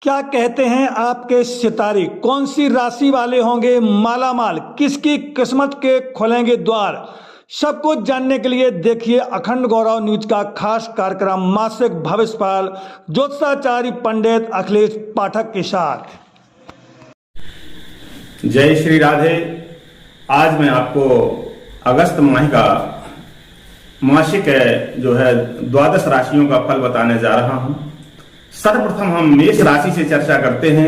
क्या कहते हैं आपके सितारे? कौन सी राशि वाले होंगे मालामाल? किसकी किस्मत के खुलेंगे द्वार? सब कुछ जानने के लिए देखिए अखंड गौरव न्यूज का खास कार्यक्रम मासिक भविष्यपाल ज्योतिषाचार्य पंडित अखिलेश पाठक के साथ। जय श्री राधे। आज मैं आपको अगस्त माह का मासिक जो है द्वादश राशियों का फल बताने जा रहा हूं। सर्वप्रथम हम मेष राशि से चर्चा करते हैं।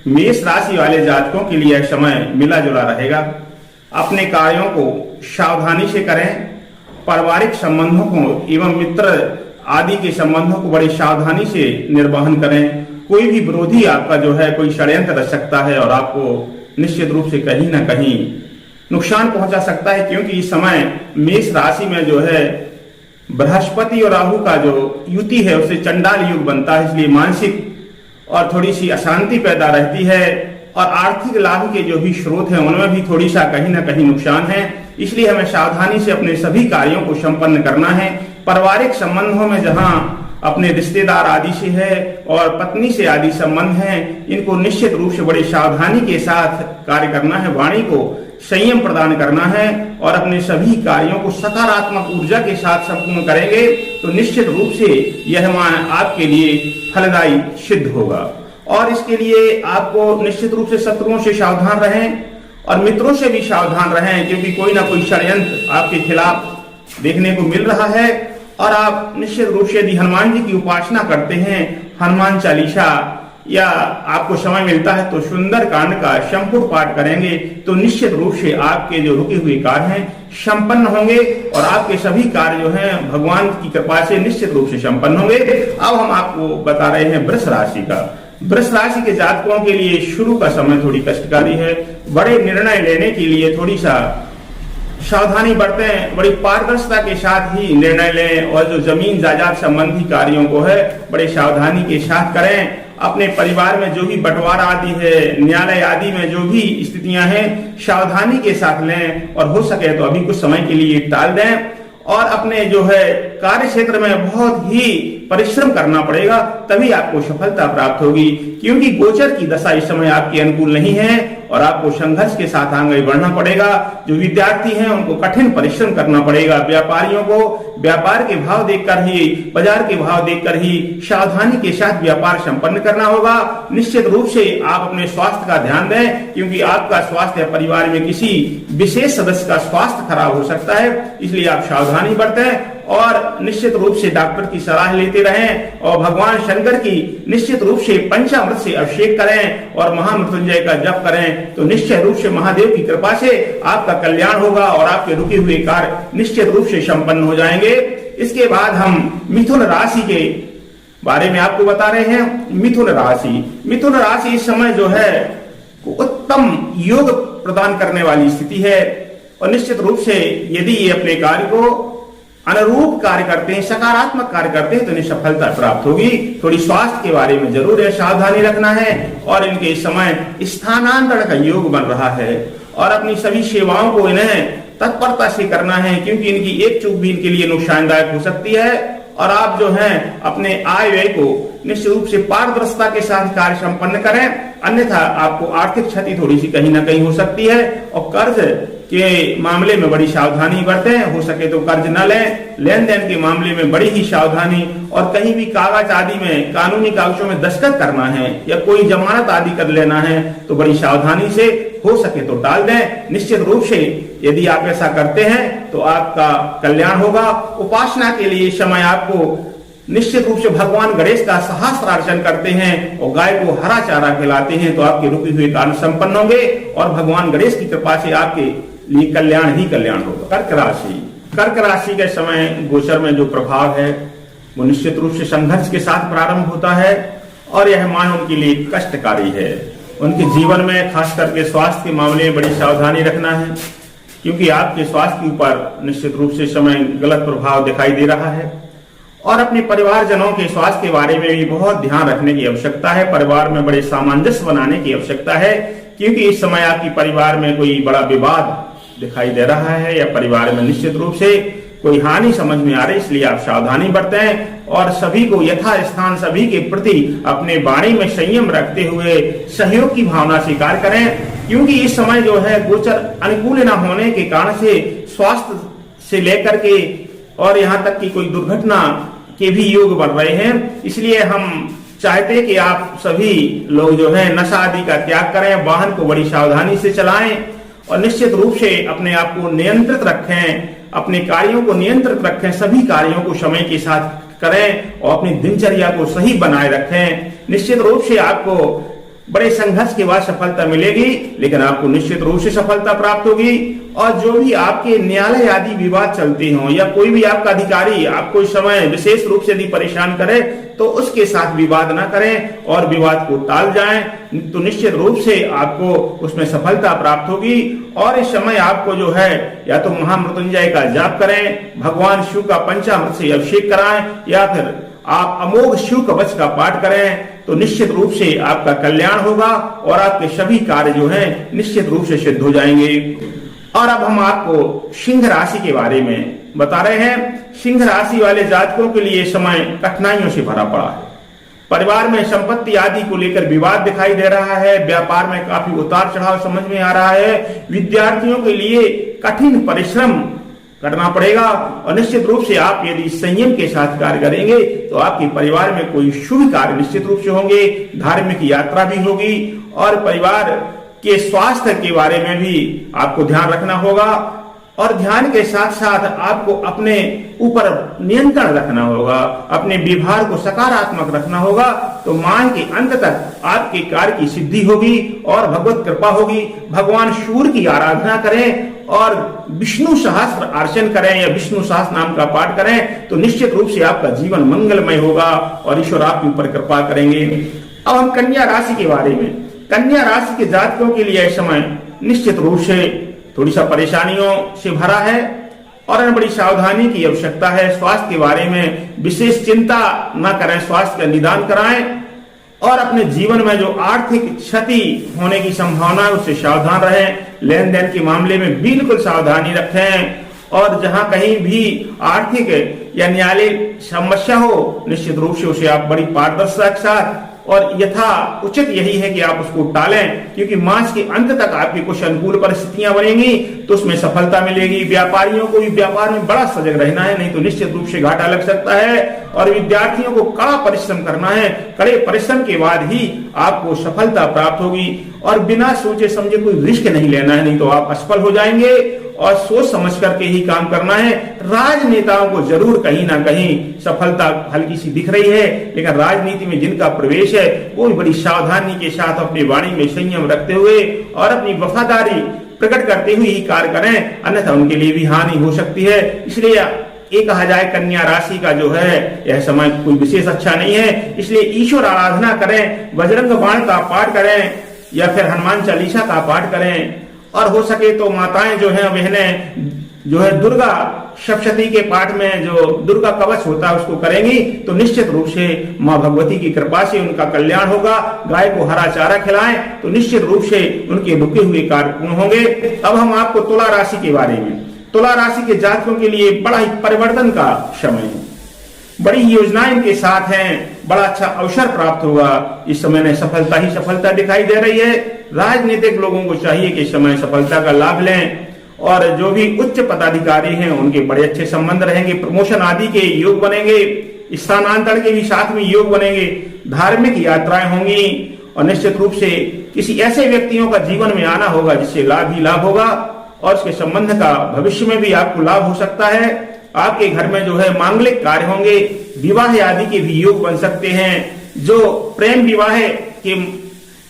मेष राशि वाले जातकों के लिए समय मिला जुला रहेगा। अपने कार्यों को सावधानी से करें। पारिवारिक संबंधों को एवं मित्र आदि के संबंधों को बड़ी सावधानी से निर्वहन करें। कोई भी विरोधी आपका जो है कोई षड्यंत्र रच सकता है और आपको निश्चित रूप से कहीं ना कहीं नुकसान पहुंचा सकता है, क्योंकि इस समय मेष राशि में जो है बृहस्पति और राहु का जो युति है उससे चंडाल युग बनता है, इसलिए मानसिक और थोड़ी सी अशांति पैदा रहती है और आर्थिक लाभ के जो भी स्रोत हैं उनमें भी थोड़ी सा कहीं ना कहीं नुकसान है। इसलिए हमें सावधानी से अपने सभी कार्यों को संपन्न करना है। पारिवारिक संबंधों में जहां अपने रिश्तेदार आदि से है और पत्नी से आदि संबंध हैं, इनको निश्चित रूप से बड़ी सावधानी के साथ कार्य करना है। वाणी को संयम प्रदान करना है और अपने सभी कार्यों को सकारात्मक ऊर्जा के साथ संपूर्ण करेंगे तो निश्चित रूप से यह माह आपके लिए फलदायी सिद्ध होगा। और इसके लिए आपको निश्चित रूप से शत्रुओं से सावधान रहें और मित्रों से भी सावधान रहें, क्योंकि कोई ना कोई षड्यंत्र आपके खिलाफ देखने को मिल रहा है। और आप निश्चित रूप से यदि हनुमान जी की उपासना करते हैं, हनुमान चालीसा या आपको समय मिलता है तो सुंदर कांड का संपूर्ण पाठ करेंगे तो निश्चित रूप से आपके जो रुके हुए कार्य हैं संपन्न होंगे और आपके सभी कार्य जो हैं भगवान की कृपा से निश्चित रूप से संपन्न होंगे। अब हम आपको बता रहे हैं वृष राशि का। वृष राशि के जातकों के लिए शुरू का समय थोड़ी कष्टकारी है। बड़े निर्णय लेने के लिए थोड़ी सा सावधानी बरतें। बड़ी पारदर्शिता के साथ ही निर्णय लें और जो जमीन जायदाद संबंधी कार्यों को है बड़े सावधानी के साथ करें। अपने परिवार में जो भी बंटवारा आदि है, न्यायालय आदि में जो भी स्थितियां हैं सावधानी के साथ लें और हो सके तो अभी कुछ समय के लिए टाल दें। और अपने जो है कार्य क्षेत्र में बहुत ही परिश्रम करना पड़ेगा, तभी आपको सफलता प्राप्त होगी, क्योंकि गोचर की दशा इस समय आपके अनुकूल नहीं है और आपको संघर्ष के साथ आगे बढ़ना पड़ेगा। जो विद्यार्थी हैं उनको कठिन परिश्रम करना पड़ेगा। व्यापारियों को व्यापार के भाव देखकर ही, बाजार के भाव देखकर ही सावधानी के साथ व्यापार संपन्न करना होगा। निश्चित रूप से आप अपने स्वास्थ्य का ध्यान दें, क्योंकि आपका स्वास्थ्य परिवार में किसी विशेष सदस्य का स्वास्थ्य खराब हो सकता है, इसलिए आप सावधानी बरतें और निश्चित रूप से डॉक्टर की सलाह लेते रहें और भगवान शंकर की निश्चित रूप से पंचामृत से अभिषेक करें और महामृत्युंजय का जप करें तो निश्चित रूप से महादेव की कृपा से आपका कल्याण होगा और आपके रुके हुए कार्य निश्चित रूप से संपन्न हो जाएंगे। इसके बाद हम मिथुन राशि के बारे में आपको बता रहे हैं। मिथुन राशि इस समय जो है उत्तम योग प्रदान करने वाली स्थिति है और निश्चित रूप से यदि ये अपने कार्य को अनुरूप कार्य करते हैं, सकारात्मक कार्य करते हैं तो इन्हें सफलता प्राप्त होगी। थोड़ी स्वास्थ्य के बारे में जरूर है सावधानी रखना है और इनके इस समय स्थानांतरण का योग बन रहा है और अपनी सभी सेवाओं को इन्हें तत्परता से करना है, क्योंकि इनकी एक चूक भी इनके लिए नुकसानदायक हो सकती है। और आप जो है अपने आय व्यय को निश्चित रूप से पारदर्शिता के साथ कार्य संपन्न करें, अन्यथा आपको आर्थिक क्षति थोड़ी सी कहीं ना कहीं हो सकती है। और कर्ज के मामले में बड़ी सावधानी बरतें, हो सके तो कर्ज न लें। लेन देन के मामले में बड़ी ही सावधानी, और कहीं भी कागज आदि में कानूनी कागजों में दस्तखत करना है या कोई जमानत आदि कर लेना है तो बड़ी सावधानी से, हो सके तो टाल दें। निश्चित रूप से यदि आप ऐसा करते हैं तो आपका कल्याण होगा। उपासना के लिए इस समय आपको निश्चित रूप से भगवान गणेश का सहस्त्रार्चन करते हैं और गाय को हरा चारा खिलाते हैं तो आपके रुके हुए कार्य संपन्न होंगे और भगवान गणेश की कृपा से आपके लिए कल्याण ही कल्याण होगा। कर्क राशि के समय गोचर में जो प्रभाव है वो निश्चित रूप से संघर्ष के साथ प्रारंभ होता है और यह मान उनके लिए कष्टकारी है। उनके जीवन में खास करके स्वास्थ्य के मामले में बड़ी सावधानी रखना है, क्योंकि आपके स्वास्थ्य के ऊपर निश्चित रूप से समय गलत प्रभाव दिखाई दे रहा है। और अपने परिवारजनों के स्वास्थ्य के बारे में भी बहुत ध्यान रखने की आवश्यकता है। परिवार में बड़े सामंजस्य बनाने की आवश्यकता है, क्योंकि इस समय आपकी परिवार में कोई बड़ा विवाद दिखाई दे रहा है या परिवार में निश्चित रूप से कोई हानि समझ में आ रही, इसलिए आप सावधानी बरतें। और सभी को यथास्थान सभी के प्रति अपने वाणी में संयम रखते हुए सहयोग की भावना स्वीकार करें, क्योंकि इस समय जो है गोचर अनुकूल न होने के कारण से स्वास्थ्य से लेकर के और यहाँ तक कि कोई दुर्घटना के भी योग बढ़ रहे हैं। इसलिए हम चाहते कि आप सभी लोग जो है नशा आदि का त्याग करें, वाहन को बड़ी सावधानी से चलाएं और निश्चित रूप से अपने आप को नियंत्रित रखें, अपने कार्यों को नियंत्रित रखें, सभी कार्यों को समय के साथ करें और अपनी दिनचर्या को सही बनाए रखें। निश्चित रूप से आपको बड़े संघर्ष के बाद सफलता मिलेगी, लेकिन आपको निश्चित रूप से सफलता प्राप्त होगी। और जो भी आपके न्यायालय आदि विवाद चलते हों या कोई भी आपका अधिकारी आपको इस समय विशेष रूप से यदि परेशान करे तो उसके साथ विवाद ना करें और विवाद को टाल जाएं, तो निश्चित रूप से आपको उसमें सफलता प्राप्त होगी। और इस समय आपको जो है या तो महामृत्युंजय का जाप करें, भगवान शिव का पंचामृत से अभिषेक कराएं, या फिर आप अमोघ शिव कवच का पाठ करें, तो निश्चित रूप से आपका कल्याण होगा और आपके सभी कार्य जो हैं निश्चित रूप से सिद्ध हो जाएंगे। और अब हम आपको सिंह राशि के बारे में बता रहे हैं। सिंह राशि वाले जातकों के लिए समय कठिनाइयों से भरा पड़ा है। परिवार में संपत्ति आदि को लेकर विवाद दिखाई दे रहा है, व्यापार में काफी उतार चढ़ाव समझ में आ रहा है। विद्यार्थियों के लिए कठिन परिश्रम करना पड़ेगा और निश्चित रूप से आप यदि संयम के साथ कार्य करेंगे तो आपके परिवार में कोई शुभ कार्य निश्चित रूप से होंगे, धार्मिक यात्रा भी होगी और परिवार के स्वास्थ्य के बारे में भी आपको ध्यान रखना होगा। और ध्यान के साथ साथ आपको अपने ऊपर नियंत्रण रखना होगा, अपने व्यवहार को सकारात्मक रखना होगा, तो माह के अंत तक आपके कार्य की सिद्धि होगी और भगवत कृपा होगी। भगवान सूर्य की आराधना करें और विष्णु सहस्त्र अर्चन करें या विष्णु सहस्त्र नाम का पाठ करें, तो निश्चित रूप से आपका जीवन मंगलमय होगा और ईश्वर आपके ऊपर कृपा करेंगे। अब हम कन्या राशि के बारे में। कन्या राशि के जातकों के लिए समय निश्चित रूप से थोड़ी सा परेशानियों से भरा है और बड़ी सावधानी की आवश्यकता है। स्वास्थ्य के बारे में विशेष चिंता न करें, स्वास्थ्य का निदान कराएं और अपने जीवन में जो आर्थिक क्षति होने की संभावना है उससे सावधान रहें। लेन देन के मामले में बिल्कुल सावधानी रखें और जहां कहीं भी आर्थिक या न्यायालय समस्या हो निश्चित रूप से उसे आप बड़ी पारदर्शिता के साथ और यथा उचित यही है कि आप उसको टालें, क्योंकि मास के अंत तक आपकी कुछ अनुकूल परिस्थितियां बनेंगी तो उसमें सफलता मिलेगी। व्यापारियों को भी व्यापार में बड़ा सजग रहना है, नहीं तो निश्चित रूप से घाटा लग सकता है। और विद्यार्थियों को कड़ा परिश्रम करना है, कड़े परिश्रम के बाद ही आपको सफलता प्राप्त होगी और बिना सोचे समझे कोई रिस्क नहीं लेना है, नहीं तो आप असफल हो जाएंगे। और सोच समझ करके ही काम करना है। राजनेताओं को जरूर कहीं ना कहीं सफलता हल्की सी दिख रही है, लेकिन राजनीति में जिनका प्रवेश है वो भी बड़ी सावधानी के साथ अपनी वाणी में संयम रखते हुए और अपनी वफादारी प्रकट करते हुए ही कार्य करें, अन्यथा उनके लिए भी हानि हो सकती है। इसलिए ये कहा जाए कन्या राशि का जो है यह समय कोई विशेष अच्छा नहीं है, इसलिए ईश्वर आराधना करें, बजरंग बाण का पाठ करें या फिर हनुमान चालीसा का पाठ करें और हो सके तो माताएं जो है बहनें जो है दुर्गा सप्तशती के पाठ में जो दुर्गा कवच होता है उसको करेंगी तो निश्चित रूप से मां भगवती की कृपा से उनका कल्याण होगा। गाय को हरा चारा खिलाएं तो निश्चित रूप से उनके रुके हुए कार्य पूर्ण होंगे। अब हम आपको तुला राशि के बारे में। तुला राशि के जातकों के लिए बड़ा ही परिवर्तन का समय है, बड़ी योजनाएं इनके साथ हैं, बड़ा अच्छा अवसर प्राप्त होगा। इस समय में सफलता ही सफलता दिखाई दे रही है। राजनीतिक लोगों को चाहिए कि इस समय सफलता का लाभ लें और जो भी उच्च पदाधिकारी हैं उनके बड़े अच्छे संबंध रहेंगे, प्रमोशन आदि के योग बनेंगे, स्थानांतरण के भी साथ में योग बनेंगे, धार्मिक यात्राएं होंगी और निश्चित रूप से किसी ऐसे व्यक्तियों का जीवन में आना होगा जिससे लाभ ही लाभ होगा और उसके संबंध का भविष्य में भी आपको लाभ हो सकता है। आपके घर में जो है मांगलिक कार्य होंगे, विवाह आदि के भी योग बन सकते हैं। जो प्रेम विवाह के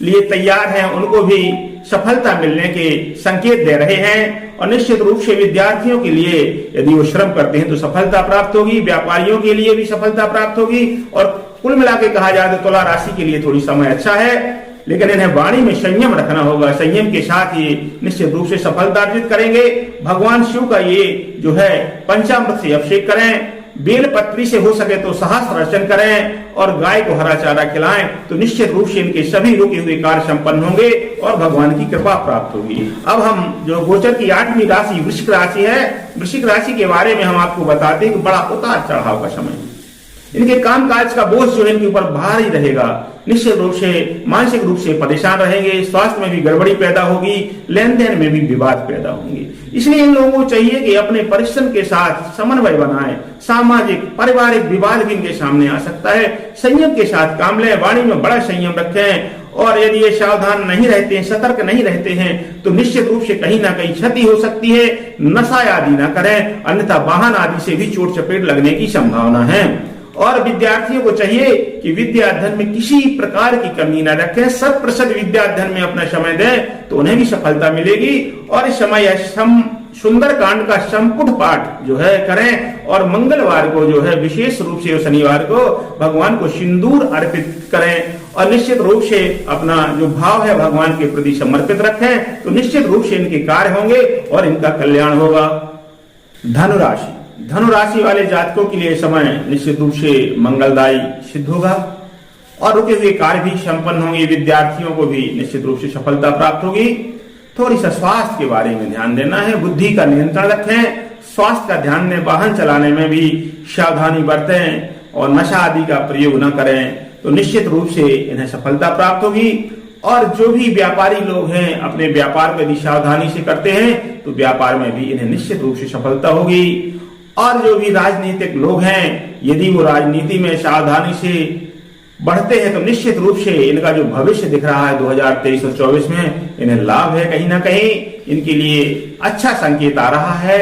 लिए तैयार हैं उनको भी सफलता मिलने के संकेत दे रहे हैं और निश्चित रूप से विद्यार्थियों के लिए यदि वो श्रम करते हैं तो सफलता प्राप्त होगी, व्यापारियों के लिए भी सफलता प्राप्त होगी। और कुल मिला के कहा जाए तो तुला राशि के लिए थोड़ी समय अच्छा है, लेकिन इन्हें वाणी में संयम रखना होगा। संयम के साथ ये निश्चित रूप से सफलता अर्जित करेंगे। भगवान शिव का ये जो है पंचामृत से अभिषेक करें, बेल पत्री से हो सके तो सहस्त्र अर्चन करें और गाय को हरा चारा खिलाएं तो निश्चित रूप से इनके सभी रुके हुए कार्य संपन्न होंगे और भगवान की कृपा प्राप्त होगी। अब हम जो गोचर की 8वीं राशि वृश्चिक राशि है, वृश्चिक राशि के बारे में हम आपको बताते हैं कि बड़ा उतार चढ़ाव का समय है। इनके कामकाज का बोझ जो है इनके ऊपर भारी रहेगा, निश्चित रूप से मानसिक रूप से परेशान रहेंगे, स्वास्थ्य में भी गड़बड़ी पैदा होगी, लेन देन में भी विवाद पैदा होंगे। इसलिए इन लोगों को चाहिए कि अपने परिश्रम के साथ समन्वय बनाएं, सामाजिक पारिवारिक विवाद भी इनके सामने आ सकता है, संयम के साथ काम लें, वाणी में बड़ा संयम रखें, और यदि ये सावधान नहीं रहते हैं, सतर्क नहीं रहते हैं, तो निश्चित रूप से कहीं ना कहीं क्षति हो सकती है। नशा आदि ना करें, अन्यथा वाहन आदि से भी चोट चपेट लगने की संभावना है। और विद्यार्थियों को चाहिए कि विद्या अध्ययन में किसी प्रकार की कमी न रखें, 100% विद्या अध्ययन में अपना समय दें तो उन्हें भी सफलता मिलेगी। और इस समय सुंदरकांड का संपुट पाठ जो है करें, और मंगलवार को जो है विशेष रूप से शनिवार को भगवान को सिंदूर अर्पित करें, और निश्चित रूप से अपना जो भाव है भगवान के प्रति समर्पित रखें, तो निश्चित रूप से इनके कार्य होंगे और इनका कल्याण होगा। धनुराशि, धनुराशि वाले जातकों के लिए समय निश्चित रूप से मंगलदायी सिद्ध होगा, और रुके हुए कार्य भी संपन्न होंगे। विद्यार्थियों को भी निश्चित रूप से सफलता प्राप्त होगी। थोड़ी सा स्वास्थ्य के बारे में ध्यान देना है, बुद्धि का नियंत्रण रखें, स्वास्थ्य का ध्यान दें, वाहन चलाने में भी सावधानी बरतें, और नशा आदि का प्रयोग न करें, तो निश्चित रूप से इन्हें सफलता प्राप्त होगी। और जो भी व्यापारी लोग हैं अपने व्यापार में यदि सावधानी से करते हैं तो व्यापार में भी इन्हें निश्चित रूप से सफलता होगी। और जो भी राजनीतिक लोग हैं यदि वो राजनीति में सावधानी से बढ़ते हैं तो निश्चित रूप से इनका जो भविष्य दिख रहा है 2023 और 24 में इन्हें लाभ है, कहीं ना कहीं इनके लिए अच्छा संकेत आ रहा है।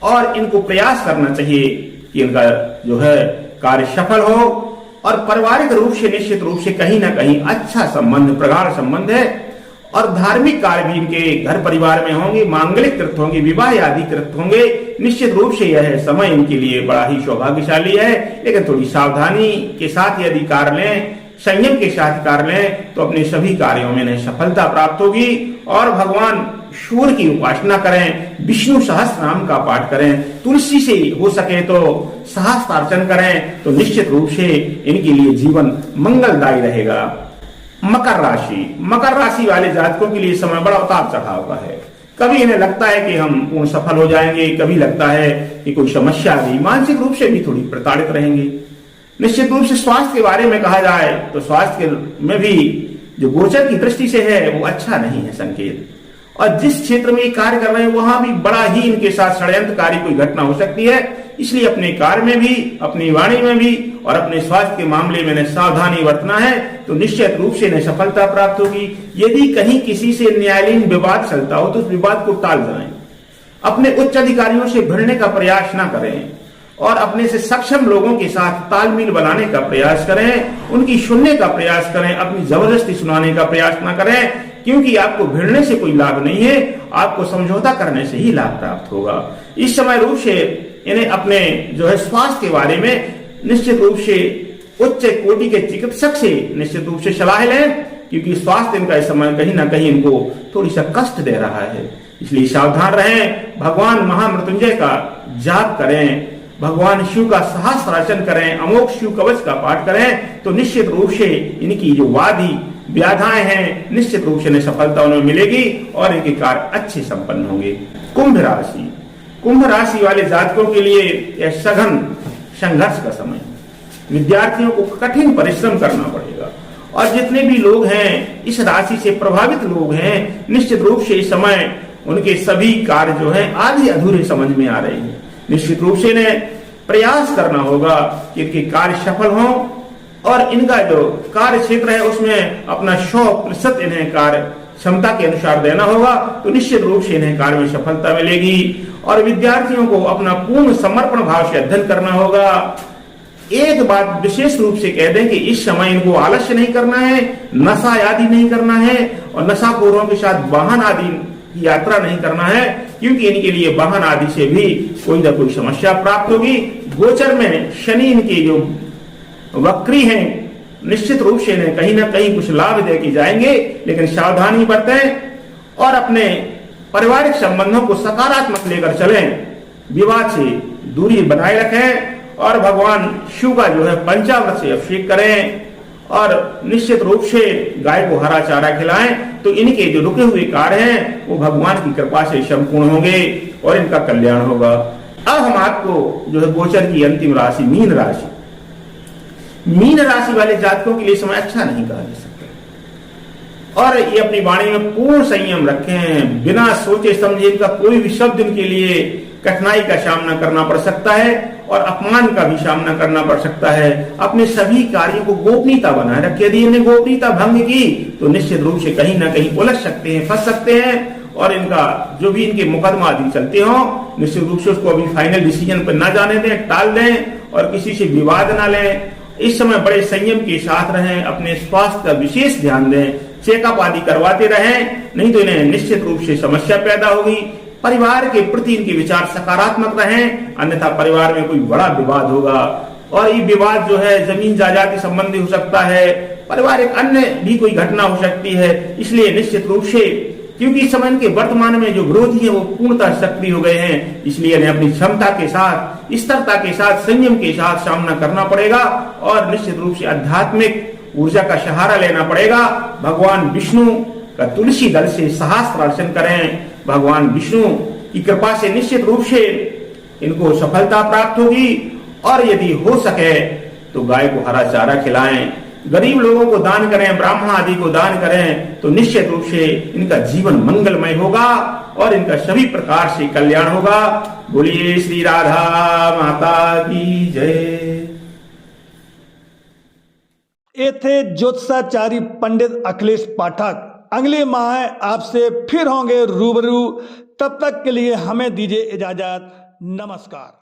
और इनको प्रयास करना चाहिए कि इनका जो है कार्य सफल हो, और पारिवारिक रूप से निश्चित रूप से कहीं ना कहीं अच्छा संबंध, प्रगाढ़ संबंध है। और धार्मिक कार्य भी इनके घर परिवार में होंगे, मांगलिक कृत होंगे, विवाह आदि कृत होंगे। निश्चित रूप से यह समय इनके लिए बड़ा ही सौभाग्यशाली है, लेकिन थोड़ी सावधानी के साथ यदि कार्य लें, संयम के साथ कार्य लें, तो अपने सभी कार्यों में इन्हें सफलता प्राप्त होगी। और भगवान सूर्य की उपासना करें, विष्णु सहस्त्र नाम का पाठ करें, तुलसी से हो सके तो सहस्त्रार्चन करें, तो निश्चित रूप से इनके लिए जीवन मंगलदायी रहेगा। मकर राशि, मकर राशि वाले जातकों के लिए समय बड़ा उतार चढ़ाव का है। कभी इन्हें लगता है कि हम पूर्ण सफल हो जाएंगे, कभी लगता है कि कोई समस्या आ गई, मानसिक रूप से भी थोड़ी प्रताड़ित रहेंगे। निश्चित रूप से स्वास्थ्य के बारे में कहा जाए तो स्वास्थ्य में भी जो गोचर की दृष्टि से है वो अच्छा नहीं है संकेत। और जिस क्षेत्र में ये कार्य कर रहे हैं वहां भी बड़ा ही इनके साथ षड्यंत्रकारी कोई घटना हो सकती है। इसलिए अपने कार्य में भी, अपनी वाणी में भी और अपने स्वास्थ्य के मामले में सावधानी बरतना है, तो निश्चित रूप से इन्हें सफलता प्राप्त होगी। यदि कहीं किसी से न्यायालयीन विवाद चलता हो तो उस विवाद को टाल जाएं, अपने उच्च अधिकारियों से भिड़ने का प्रयास न करें, और अपने से सक्षम लोगों के साथ तालमेल बनाने का प्रयास करें, उनकी सुनने का प्रयास करें, अपनी जबरदस्ती सुनाने का प्रयास न करें, क्योंकि आपको भिड़ने से कोई लाभ नहीं है, आपको समझौता करने से ही लाभ प्राप्त होगा। इस समय रूप से इन्हें अपने जो है स्वास्थ्य के बारे में निश्चित रूप से उच्च कोटि के चिकित्सक से निश्चित रूप से सलाह लें, क्योंकि स्वास्थ्य इनका इस समय कहीं ना कहीं इनको थोड़ी सा कष्ट दे रहा है। इसलिए सावधान रहें, भगवान महामृत्युंजय का जाप करें, भगवान शिव का सहस्त्रार्चन करें, अमोघ शिव कवच का पाठ करें, तो निश्चित रूप से इनकी जो वादी व्याधाएं हैं निश्चित रूप से इन्हें सफलता उन्हें मिलेगी और इनके कार्य अच्छे संपन्न होंगे। कुंभ राशि, कुंभ राशि वाले जातकों के लिए यह सघन संघर्ष का समय है। विद्यार्थियों को कठिन परिश्रम करना पड़ेगा, और जितने भी लोग हैं इस राशि से प्रभावित लोग हैं निश्चित रूप से इस समय उनके सभी कार्य जो हैं आधे अधूरे समझ में आ रहे हैं। निश्चित रूप से इन्हें प्रयास करना होगा कि इनके कार्य सफल हों, और इनका जो कार्य क्षेत्र है उसमें अपना 100% इन्हें कार्य क्षमता के अनुसार देना होगा, तो निश्चित रूप से इन्हें कार्य में सफलता मिलेगी। और विद्यार्थियों को अपना पूर्ण समर्पण भाव से अध्ययन करना होगा। एक बात विशेष रूप से कह दें कि इस समय इनको आलस्य नहीं करना है, नशा आदि नहीं करना है, और नशाखोरों के साथ वाहन आदि की यात्रा नहीं करना है, क्योंकि इनके लिए वाहन आदि से भी कोई ना कोई समस्या प्राप्त होगी। गोचर में शनि इनके जो वक्री हैं निश्चित रूप से इन्हें कहीं ना कहीं कुछ लाभ दे के जाएंगे, लेकिन सावधानी बरतें और अपने पारिवारिक संबंधों को सकारात्मक लेकर चलें, विवाद से दूरी बनाए रखें, और भगवान शिव का जो है पंचामृत से अभिषेक करें, और निश्चित रूप से गाय को हरा चारा खिलाएं, तो इनके जो रुके हुए कार्य हैं वो भगवान की कृपा से संपूर्ण होंगे और इनका कल्याण होगा। अब हम आपको जो है गोचर की अंतिम राशि मीन राशि, मीन राशि वाले जातकों के लिए समय अच्छा नहीं कहा जा सकता। और ये अपनी वाणी में पूर्ण संयम रखें, बिना सोचे समझे इनका कोई भी शब्द इनके लिए कठिनाई का सामना करना पड़ सकता है और अपमान का भी सामना करना पड़ सकता है। अपने सभी कार्यों को गोपनीयता बनाए रखें। यदि इन्हें गोपनीयता भंग की तो निश्चित रूप से कहीं ना कहीं उलझ सकते हैं, फंस सकते हैं, और इनका जो भी इनके मुकदमा आदि चलते हो निश्चित रूप से उसको अभी फाइनल डिसीजन पर न जाने दें, टाल दें और किसी से विवाद न लें। इस समय बड़े संयम के साथ रहें, अपने स्वास्थ्य का विशेष ध्यान दें, चेकअप आदि करवाते रहें, नहीं तो इन्हें निश्चित रूप से समस्या पैदा होगी। परिवार के प्रति इनके विचार सकारात्मक रहें, अन्यथा परिवार में कोई बड़ा विवाद होगा और ये विवाद जो है जमीन जायदाद के संबंधी हो सकता है, पारिवारिक अन्य भी कोई घटना हो सकती है। इसलिए निश्चित रूप से, क्योंकि इस समय इनके वर्तमान में जो विरोधी है वो पूर्णतः सक्रिय हो गए हैं, इसलिए इन्हें अपनी क्षमता के साथ, स्थिरता के साथ, संयम के साथ सामना करना पड़ेगा और निश्चित रूप से आध्यात्मिक ऊर्जा का सहारा लेना पड़ेगा। भगवान विष्णु का तुलसी दल से सहस्त्र अर्चन करें। भगवान विष्णु की कृपा से निश्चित रूप से इनको सफलता प्राप्त होगी। और यदि हो सके तो गाय को हरा चारा खिलाएं, गरीब लोगों को दान करें, ब्राह्मण आदि को दान करें, तो निश्चित रूप से इनका जीवन मंगलमय होगा और इनका सभी प्रकार से कल्याण होगा। बोलिए श्री राधा माता की जय। ये थे ज्योतिषाचार्य पंडित अखिलेश पाठक। अगले माह आपसे फिर होंगे रूबरू। तब तक के लिए हमें दीजिए इजाजत। नमस्कार।